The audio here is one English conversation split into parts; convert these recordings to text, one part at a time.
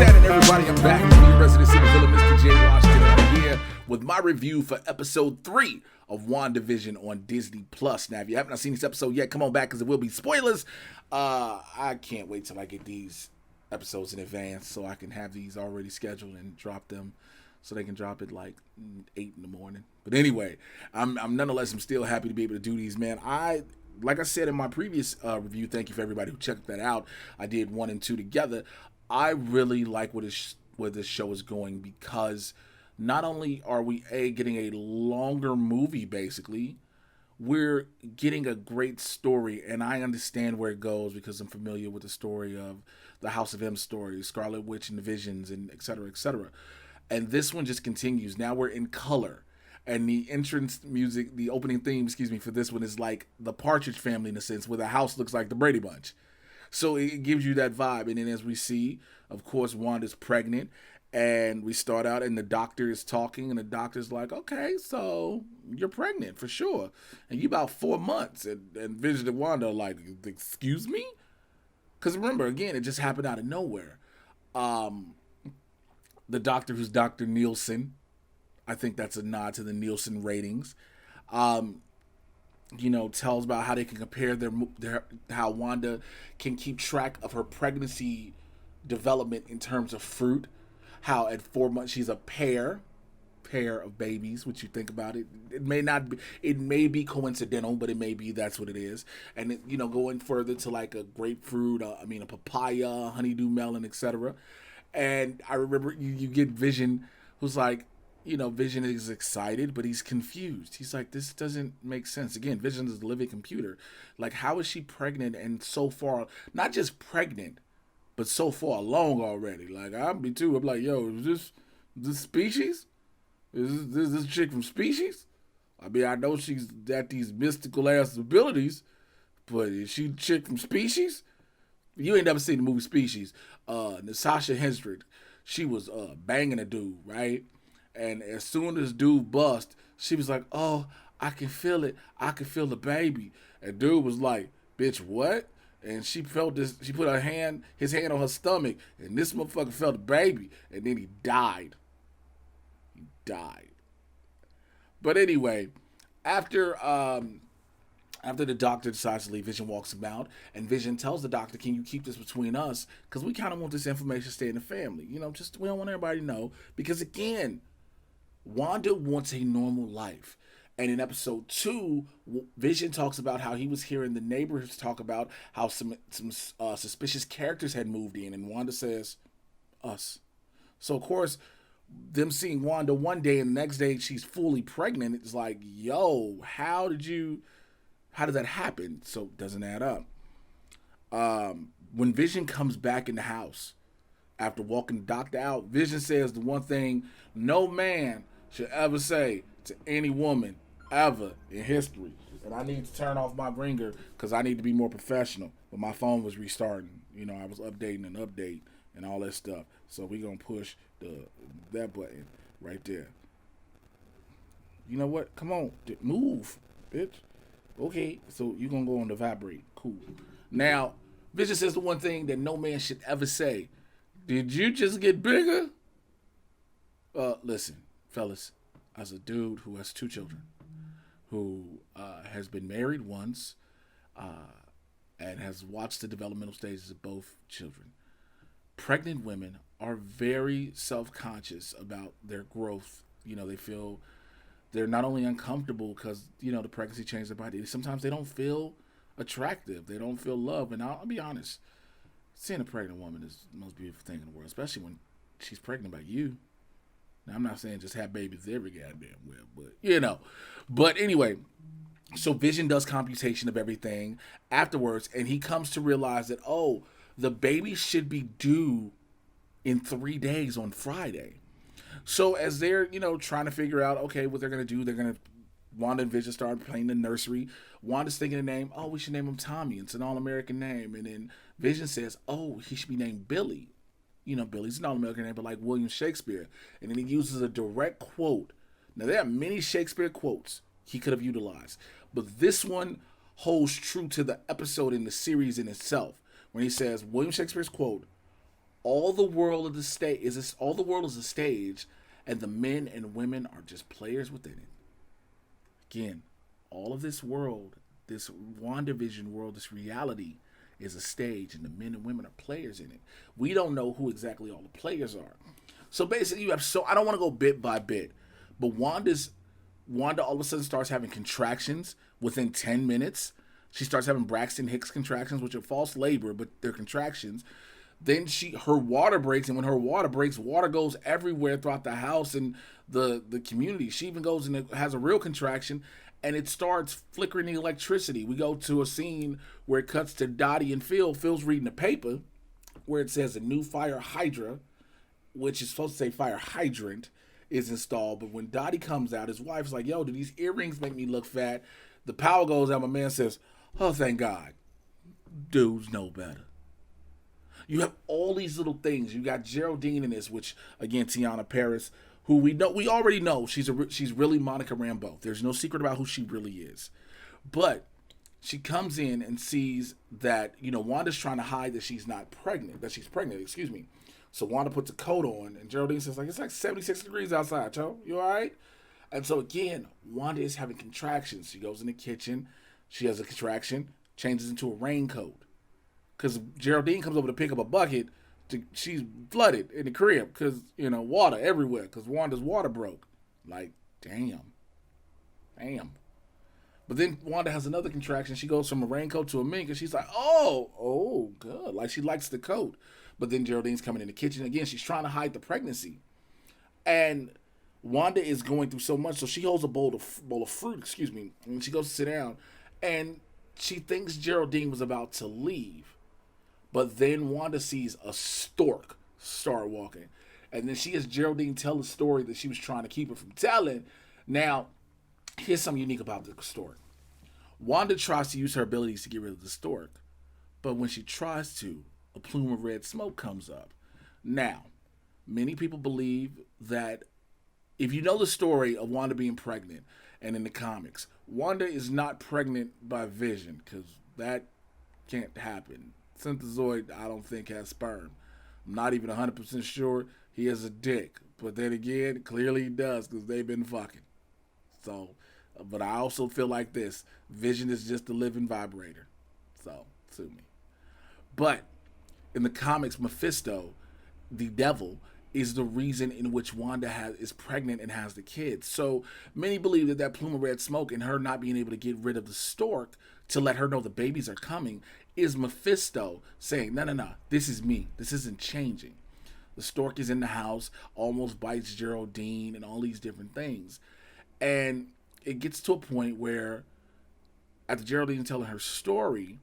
happening, everybody? I'm back with your resident supervillain, Mr. J. Washington, over here with my review for episode 3 of WandaVision on Disney Plus. Now, if you haven't seen this episode yet, come on back because it will be spoilers. I can't wait till I get these episodes in advance so I can have these already scheduled and drop them so they can drop it like 8 in the morning. But anyway, I'm nonetheless, I'm still happy to be able to do these, man. Like I said in my previous review, thank you for everybody who checked that out. I did 1 and 2 together. I really like where this show is going because not only are we getting a longer movie, basically, we're getting a great story, and I understand where it goes because I'm familiar with the story of the House of M story, Scarlet Witch and the Visions, and et cetera, et cetera. And this one just continues. Now we're in color. And the entrance music, the opening theme, for this one is like the Partridge Family in a sense, where the house looks like the Brady Bunch. So it gives you that vibe. And then as we see, of course, Wanda's pregnant. And we start out and the doctor is talking. And the doctor's like, okay, so you're pregnant for sure. And you about 4 months. And Vision and Wanda are like, excuse me? Because remember, again, it just happened out of nowhere. The doctor, who's Dr. Nielsen, I think that's a nod to the Nielsen ratings. Tells about how they can compare how Wanda can keep track of her pregnancy development in terms of fruit. How at 4 months she's a pair of babies. What you think about it? It may not be. It may be coincidental, but it may be that's what it is. And going further to like a grapefruit, a papaya, honeydew melon, etc. And I remember you get Vision, who's like, Vision is excited, but he's confused. He's like, this doesn't make sense. Again, Vision is a living computer. Like, how is she pregnant and so far, not just pregnant, but so far along already? Like, I'm like, yo, is this Species? Is this chick from Species? I mean, I know she's got these mystical ass abilities, but is she the chick from Species? You ain't never seen the movie Species. Natasha Henstridge, she was banging a dude, right? And as soon as dude bust, she was like, oh, I can feel it. I can feel the baby. And dude was like, bitch, what? And she felt this. She put his hand on her stomach, and this motherfucker felt the baby. And then he died. But anyway, after the doctor decides to leave, Vision walks him out, and Vision tells the doctor, can you keep this between us? Because we kind of want this information to stay in the family. We don't want everybody to know. Because again, Wanda wants a normal life. And in episode 2, Vision talks about how he was hearing the neighbors talk about how some suspicious characters had moved in. And Wanda says, us. So, of course, them seeing Wanda one day and the next day she's fully pregnant, it's like, yo, how did that happen? So it doesn't add up. When Vision comes back in the house after walking the doctor out, Vision says the one thing no man should ever say to any woman ever in history. And I need to turn off my ringer because I need to be more professional. But my phone was restarting. I was updating an update and all that stuff. So we're going to push that button right there. You know what? Come on. Move, bitch. Okay, so you're going to go on the vibrate. Cool. Now, Vision says the one thing that no man should ever say. Did you just get bigger? Listen, fellas, as a dude who has 2 children, who has been married once, and has watched the developmental stages of both children, pregnant women are very self-conscious about their growth. They feel they're not only uncomfortable because, the pregnancy changed their body. Sometimes they don't feel attractive. They don't feel love. And I'll be honest, seeing a pregnant woman is the most beautiful thing in the world, especially when she's pregnant by you. Now, I'm not saying just have babies every goddamn well, but, But anyway, so Vision does computation of everything afterwards, and he comes to realize that, the baby should be due in 3 days on Friday. So as they're, trying to figure out, okay, what they're going to do, Wanda and Vision start playing the nursery. Wanda's thinking the name, we should name him Tommy. It's an all-American name. And then Vision says, he should be named Billy. Billy's an all-American name, but like William Shakespeare. And then he uses a direct quote. Now, there are many Shakespeare quotes he could have utilized. But this one holds true to the episode in the series in itself. When he says, William Shakespeare's quote, All the world of the stage is this, all the world is a stage, and the men and women are just players within it. Again, all of this world, this WandaVision world, this reality is a stage, and the men and women are players in it. We don't know who exactly all the players are. So basically, you have I don't want to go bit by bit, but Wanda all of a sudden starts having contractions within 10 minutes. She starts having Braxton Hicks contractions, which are false labor, but they're contractions. Then her water breaks, and when her water breaks, water goes everywhere throughout the house and the community. She even goes and has a real contraction, and it starts flickering the electricity. We go to a scene where it cuts to Dottie and Phil. Phil's reading the paper where it says a new fire hydra, which is supposed to say fire hydrant, is installed. But when Dottie comes out, his wife's like, yo, do these earrings make me look fat? The power goes out. My man says, oh, thank God. Dudes know better. You have all these little things. You got Geraldine in this, which, again, Tiana Paris, who we already know she's really Monica Rambeau. There's no secret about who she really is. But she comes in and sees that, Wanda's trying to hide that she's pregnant. So Wanda puts a coat on, and Geraldine says, it's like 76 degrees outside, yo. You all right? And so, again, Wanda is having contractions. She goes in the kitchen. She has a contraction, changes into a raincoat. Because Geraldine comes over to pick up a bucket. She's flooded in the crib because, water everywhere because Wanda's water broke. Like, damn. But then Wanda has another contraction. She goes from a raincoat to a mink, and she's like, oh, good. Like, she likes the coat. But then Geraldine's coming in the kitchen. Again, she's trying to hide the pregnancy. And Wanda is going through so much, so she holds a bowl of fruit, and she goes to sit down. And she thinks Geraldine was about to leave. But then Wanda sees a stork start walking. And then she has Geraldine tell the story that she was trying to keep her from telling. Now, here's something unique about the stork. Wanda tries to use her abilities to get rid of the stork. But when she tries to, a plume of red smoke comes up. Now, many people believe that if you know the story of Wanda being pregnant, and in the comics, Wanda is not pregnant by Vision, because that can't happen. Synthezoid, I don't think, has sperm. I'm not even 100% sure he has a dick. But then again, clearly he does, because they've been fucking. So, but I also feel like this. Vision is just a living vibrator. So, sue me. But in the comics, Mephisto, the devil, is the reason in which Wanda is pregnant and has the kids. So many believe that plume of red smoke and her not being able to get rid of the stork to let her know the babies are coming is Mephisto saying, no, this is me. This isn't changing. The stork is in the house, almost bites Geraldine and all these different things. And it gets to a point where, after Geraldine telling her story,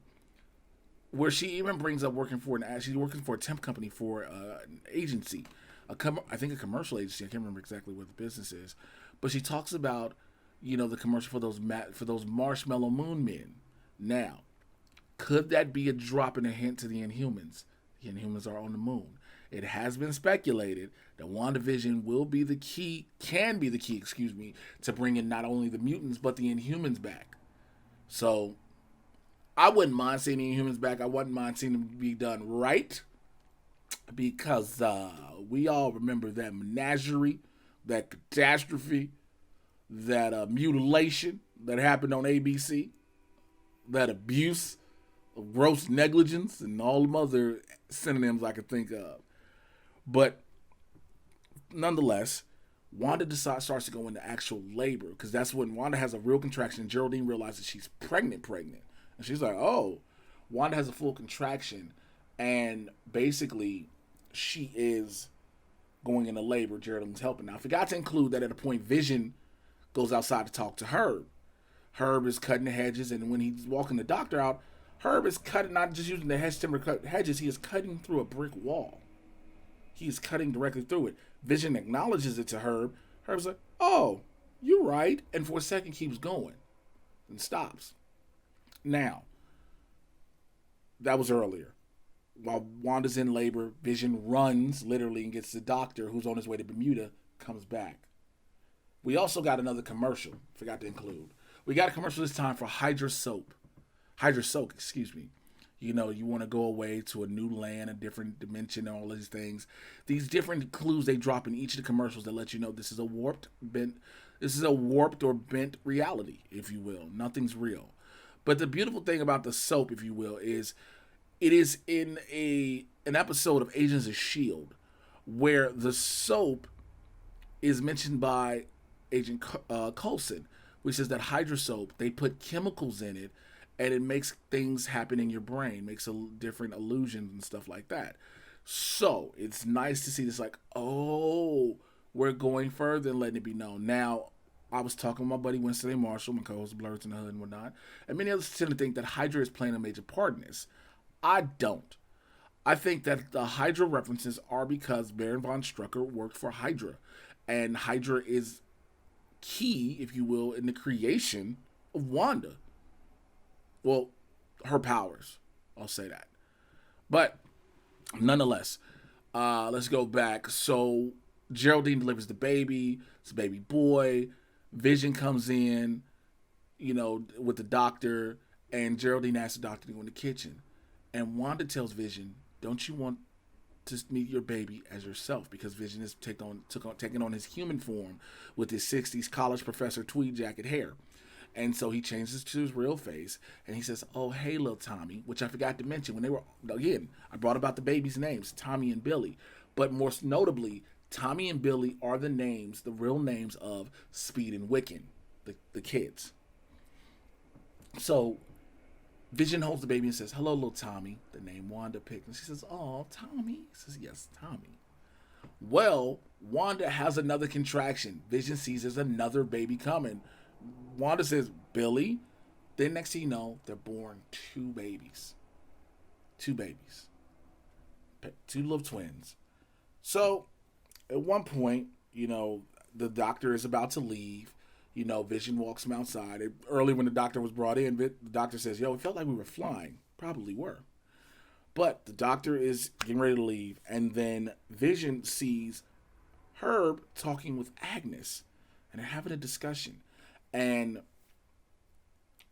where she even brings up she's working for a temp company for an agency, I think a commercial agency. I can't remember exactly what the business is, but she talks about, the commercial for those Marshmallow Moon men. Now, could that be a drop in a hint to the Inhumans? The Inhumans are on the moon. It has been speculated that WandaVision can be the key, to bring in not only the mutants but the Inhumans back. So, I wouldn't mind seeing the Inhumans back. I wouldn't mind seeing them be done right. Because we all remember that menagerie, that catastrophe, that mutilation that happened on ABC, that abuse of gross negligence, and all the other synonyms I could think of. But nonetheless, Wanda starts to go into actual labor, because that's when Wanda has a real contraction and Geraldine realizes she's pregnant. And she's like, oh, Wanda has a full contraction, and basically she is going into labor. Geraldine's helping. Now, I forgot to include that at a point Vision goes outside to talk to Herb. Herb is cutting the hedges, and when he's walking the doctor out, Herb is cutting, not just using the hedge timber to cut hedges, he is cutting through a brick wall. He is cutting directly through it. Vision acknowledges it to Herb. Herb's like, oh, you're right. And for a second keeps going and stops. Now, that was earlier. While Wanda's in labor, Vision runs literally and gets the doctor, who's on his way to Bermuda, comes back. We also got another commercial. Forgot to include. We got a commercial this time for Hydra Soap. You want to go away to a new land, a different dimension, and all these things. These different clues they drop in each of the commercials that let you know this is a warped or bent reality, if you will. Nothing's real. But the beautiful thing about the soap, if you will, is it is in an episode of Agents of S.H.I.E.L.D. where the soap is mentioned by Agent Coulson, which says that Hydra soap, they put chemicals in it and it makes things happen in your brain, makes different illusions and stuff like that. So it's nice to see this, like, oh, we're going further and letting it be known. Now, I was talking with my buddy Winston A. Marshall, my co-host of Blurs in the Hood and whatnot, and many others tend to think that Hydra is playing a major part in this. I don't. I think that the Hydra references are because Baron von Strucker worked for Hydra, and Hydra is key, if you will, in the creation of Wanda. Well, her powers. I'll say that. But nonetheless, let's go back. So Geraldine delivers the baby. It's a baby boy. Vision comes in, with the doctor, and Geraldine asks the doctor to go in the kitchen. And Wanda tells Vision, don't you want to meet your baby as yourself? Because Vision is taking on his human form with his 60s college professor tweed jacket hair. And so he changes to his real face, and he says, oh, hey, little Tommy, which I forgot to mention when they were, again, I brought about the baby's names, Tommy and Billy. But most notably, Tommy and Billy are the real names of Speed and Wiccan, the kids. So Vision holds the baby and says, hello, little Tommy, the name Wanda picked. And she says, oh, Tommy? He says, yes, Tommy. Well, Wanda has another contraction. Vision sees there's another baby coming. Wanda says, Billy. Then next thing you know, they're born two babies. Two little twins. So at one point, the doctor is about to leave. Vision walks him outside. Early when the doctor was brought in, the doctor says, it felt like we were flying. Probably were. But the doctor is getting ready to leave. And then Vision sees Herb talking with Agnes. And they're having a discussion. And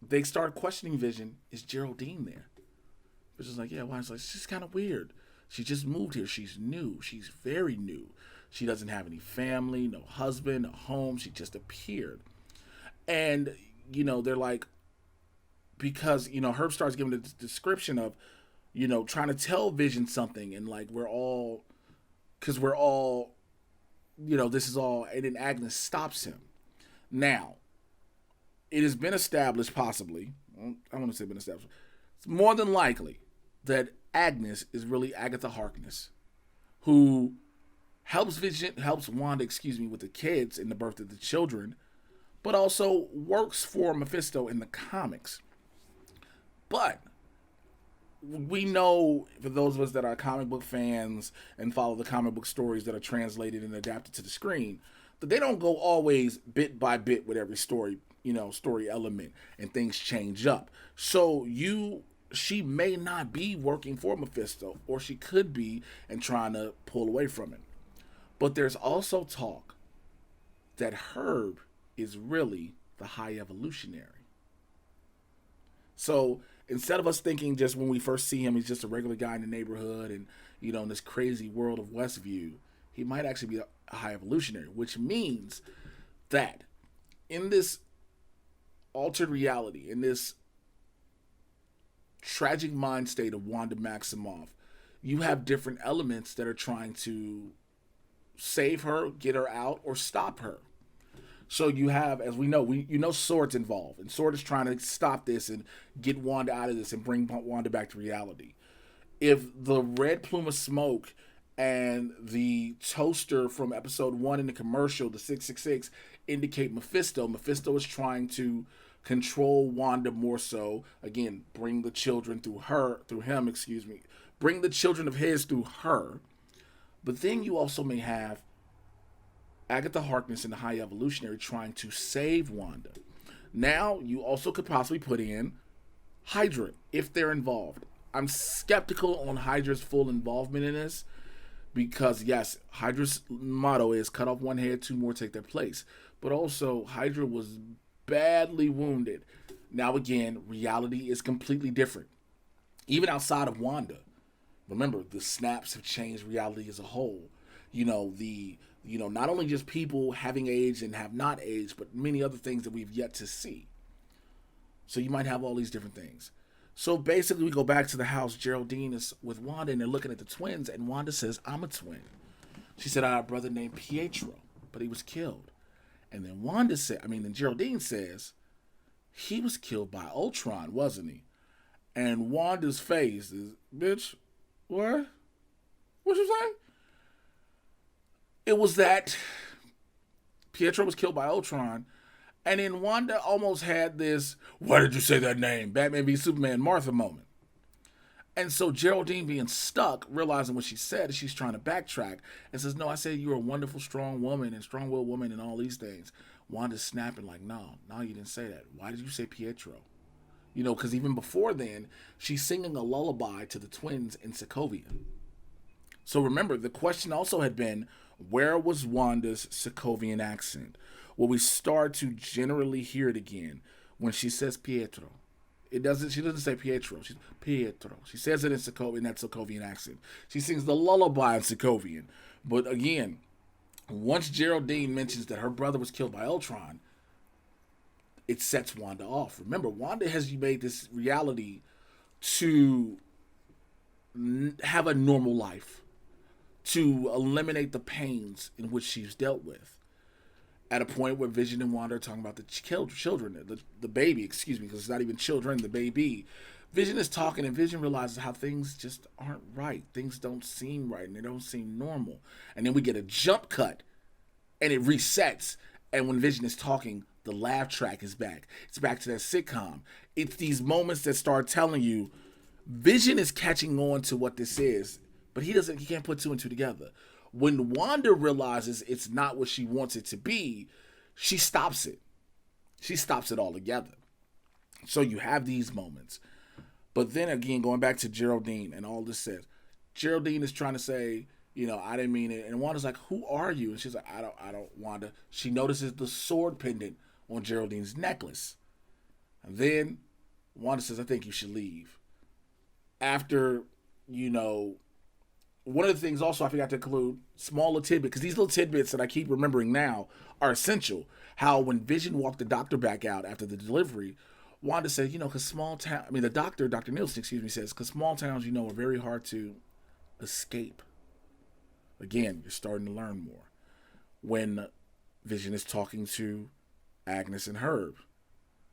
they start questioning Vision. Is Geraldine there? Vision's like, yeah, why? It's like, she's kind of weird. She just moved here. She's new. She's very new. She doesn't have any family, no husband, no home. She just appeared. And, they're like, because, Herb starts giving the description of, trying to tell Vision something. And like, we're all, this is all, and then Agnes stops him. Now, it has been established, possibly, I want to say been established, it's more than likely that Agnes is really Agatha Harkness, who helps Wanda, with the kids and the birth of the children, but also works for Mephisto in the comics. But we know, for those of us that are comic book fans and follow the comic book stories that are translated and adapted to the screen, that they don't go always bit by bit with every story, story element, and things change up. So she may not be working for Mephisto, or she could be and trying to pull away from it. But there's also talk that Herb is really the High Evolutionary. So instead of us thinking just when we first see him, he's just a regular guy in the neighborhood and, in this crazy world of Westview, he might actually be a High Evolutionary, which means that in this altered reality, in this tragic mind state of Wanda Maximoff, you have different elements that are trying to save her, get her out, or stop her. So you have, as we know, Sword's involved, and Sword is trying to stop this and get Wanda out of this and bring Wanda back to reality. If the red plume of smoke and the toaster from episode 1 in the commercial, the 666, indicate Mephisto is trying to control Wanda more so. Again, bring the children bring the children of his through her. But then you also may have Agatha Harkness and the High Evolutionary trying to save Wanda. Now, you also could possibly put in Hydra, if they're involved. I'm skeptical on Hydra's full involvement in this, because yes, Hydra's motto is cut off one head, two more take their place. But also, Hydra was badly wounded. Now again, reality is completely different. Even outside of Wanda, remember the snaps have changed reality as a whole. Not only just people having aged and have not aged, but many other things that we've yet to see. So you might have all these different things. So basically, we go back to the house. Geraldine is with Wanda, and they're looking at the twins, and Wanda says, "I'm a twin." She said, "I had a brother named Pietro, but he was killed." And then then Geraldine says, "He was killed by Ultron, wasn't he?" And Wanda's face is, "Bitch, what? What you say?" It was that Pietro was killed by Ultron, and then Wanda almost had this, "Why did you say that name? Batman v Superman Martha" moment. And so Geraldine, being stuck, realizing what she said, she's trying to backtrack and says, "No, I said you're a wonderful, strong woman and strong-willed woman and all these things." Wanda's snapping like, no, you didn't say that. Why did you say Pietro? Because even before then, she's singing a lullaby to the twins in Sokovia. So remember, the question also had been, where was Wanda's Sokovian accent? Well, we start to generally hear it again when she says Pietro. She doesn't say Pietro. She's Pietro. She says it in that Sokovian accent. She sings the lullaby in Sokovian. But again, once Geraldine mentions that her brother was killed by Ultron, it sets Wanda off. Remember, Wanda has made this reality to have a normal life, to eliminate the pains in which she's dealt with. At a point where Vision and Wanda are talking about the children, the baby, excuse me, because it's not even children, the baby. Vision is talking, and Vision realizes how things just aren't right. Things don't seem right, and they don't seem normal. And then we get a jump cut, and it resets. And when Vision is talking, the laugh track is back. It's back to that sitcom. It's these moments that start telling you Vision is catching on to what this is, but he can't put two and two together. When Wanda realizes it's not what she wants it to be, she stops it. She stops it altogether. So you have these moments. But then again, going back to Geraldine and all this says, Geraldine is trying to say, I didn't mean it. And Wanda's like, "Who are you?" And she's like, I don't, Wanda. She notices the sword pendant on Geraldine's necklace. And then Wanda says, "I think you should leave." After, one of the things also I forgot to include, small little tidbit, because these little tidbits that I keep remembering now are essential. How when Vision walked the doctor back out after the delivery, Wanda said, because Dr. Nielsen, says, because small towns, are very hard to escape. Again, you're starting to learn more. When Vision is talking to Agnes and Herb,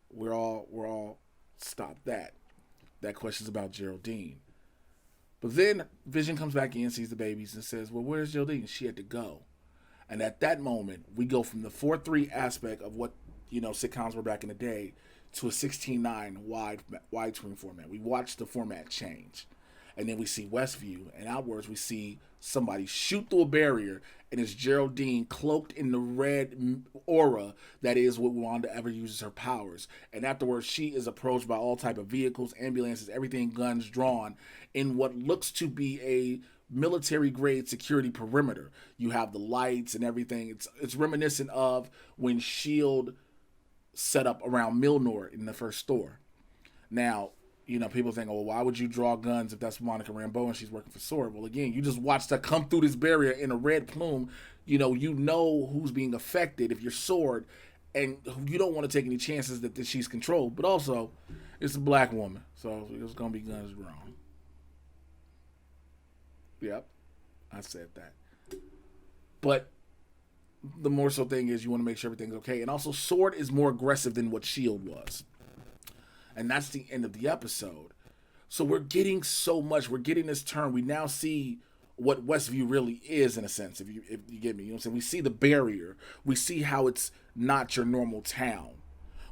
we're all stop that. That question's about Geraldine. But then Vision comes back in, sees the babies, and says, "Well, where's Geraldine?" She had to go. And at that moment, we go from the 4:3 aspect of what, sitcoms were back in the day to a 16:9 widescreen format. We watch the format change. And then we see Westview, and outwards we see somebody shoot through a barrier, and it's Geraldine cloaked in the red aura that is what Wanda ever uses her powers. And afterwards, she is approached by all type of vehicles, ambulances, everything, guns drawn, in what looks to be a military-grade security perimeter. You have the lights and everything. It's reminiscent of when S.H.I.E.L.D. set up around Milnor in the first Thor. Now, people think, "Oh, why would you draw guns if that's Monica Rambeau and she's working for S.W.O.R.D.?" Well, again, you just watched her come through this barrier in a red plume. You know who's being affected if you're S.W.O.R.D., and you don't want to take any chances that she's controlled. But also, it's a black woman, so it's going to be guns drawn. Yep, I said that. But the more so thing is you want to make sure everything's okay. And also, S.W.O.R.D. is more aggressive than what S.H.I.E.L.D. was. And that's the end of the episode. So we're getting so much. We're getting this turn. We now see what Westview really is, in a sense, if you get me. You know what I'm saying? We see the barrier. We see how it's not your normal town.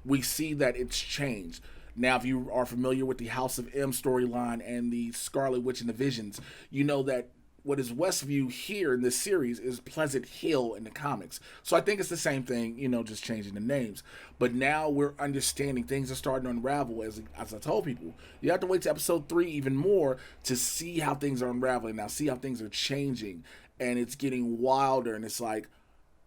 We see that it's changed. Now, if you are familiar with the House of M storyline and the Scarlet Witch and the Visions, you know that what is Westview here in this series is Pleasant Hill in the comics. So I think it's the same thing, just changing the names. But now we're understanding things are starting to unravel. As I told people, you have to wait to episode 3 even more to see how things are unraveling. Now, see how things are changing. And it's getting wilder. And it's like,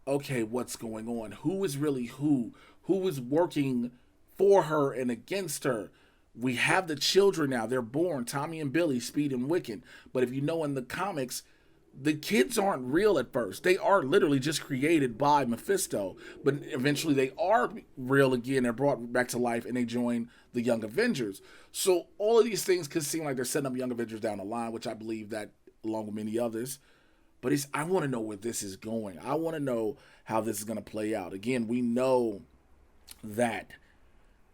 okay, what's going on? Who is really who? Who is working for her and against her? We have the children now. They're born, Tommy and Billy, Speed and Wiccan. But if you know in the comics, the kids aren't real at first. They are literally just created by Mephisto. But eventually they are real again. They're brought back to life and they join the Young Avengers. So all of these things could seem like they're setting up Young Avengers down the line, which I believe that along with many others. But I want to know where this is going. I want to know how this is going to play out. Again, we know that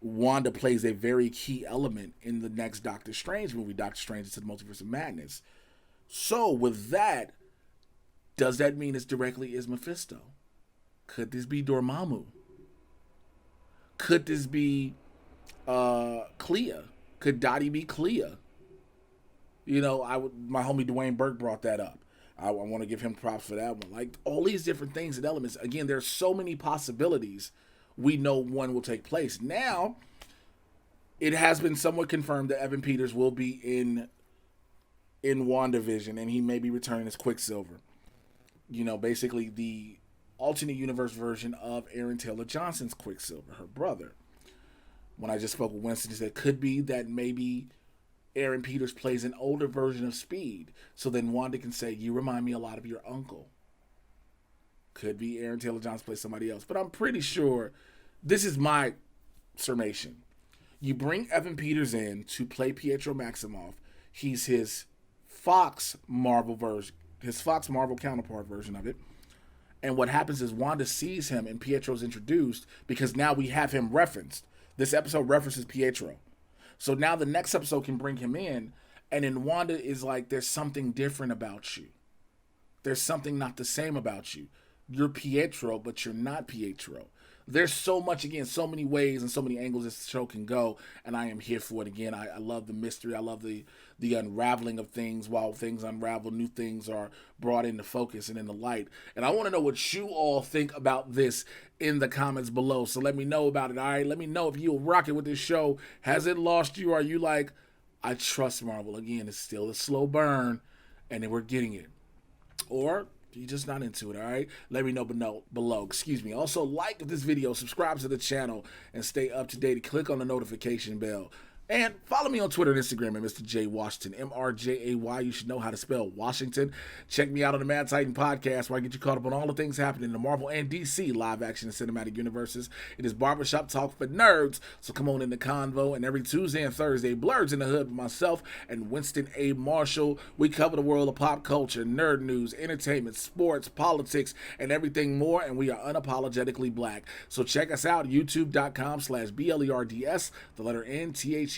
Wanda plays a very key element in the next Doctor Strange movie, Doctor Strange Into the Multiverse of Madness. So with that, does that mean it's directly is Mephisto? Could this be Dormammu? Could this be Clea? Could Dottie be Clea? You know, my homie Dwayne Burke brought that up. I want to give him props for that one. Like, all these different things and elements. Again, there's so many possibilities. We know one will take place. Now, it has been somewhat confirmed that Evan Peters will be in WandaVision, and he may be returning as Quicksilver. You know, basically the alternate universe version of Aaron Taylor Johnson's Quicksilver, her brother. When I just spoke with Winston, he said it could be that maybe Aaron Peters plays an older version of Speed. So then Wanda can say, you remind me a lot of your uncle. Could be Aaron Taylor Johnson plays somebody else. But I'm pretty sure, this is my summation. You bring Evan Peters in to play Pietro Maximoff. He's his Fox Marvel counterpart version of it. And what happens is Wanda sees him and Pietro's introduced because now we have him referenced. This episode references Pietro. So now the next episode can bring him in, and then Wanda is like, there's something different about you. There's something not the same about you. You're Pietro, but you're not Pietro. There's so much, again, so many ways and so many angles this show can go, and I am here for it. Again, I love the mystery. I love the unraveling of things. While things unravel, new things are brought into focus and into light. And I want to know what you all think about this in the comments below. So let me know about it, all right? Let me know if you'll rock it with this show. Has it lost you? Are you like, I trust Marvel? Again, it's still a slow burn, and then we're getting it. Or you're just not into it, all right? Let me know below. Also, like this video, subscribe to the channel, and stay up to date. Click on the notification bell. And follow me on Twitter and Instagram at Mr. J Washington, MRJAY. You should know how to spell Washington. Check me out on the Mad Titan podcast, where I get you caught up on all the things happening in the Marvel and DC live action and cinematic universes. It is barbershop talk for nerds, so come on in the convo. And every Tuesday and Thursday, Blurs in the Hood with myself and Winston A. Marshall. We cover the world of pop culture, nerd news, entertainment, sports, politics, and everything more. And we are unapologetically black. So check us out, youtube.com/BLERDS, the letter NTHEHOOD.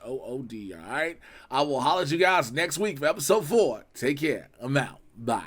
All right, I will holler at you guys next week for episode 4. Take care. I'm out. Bye.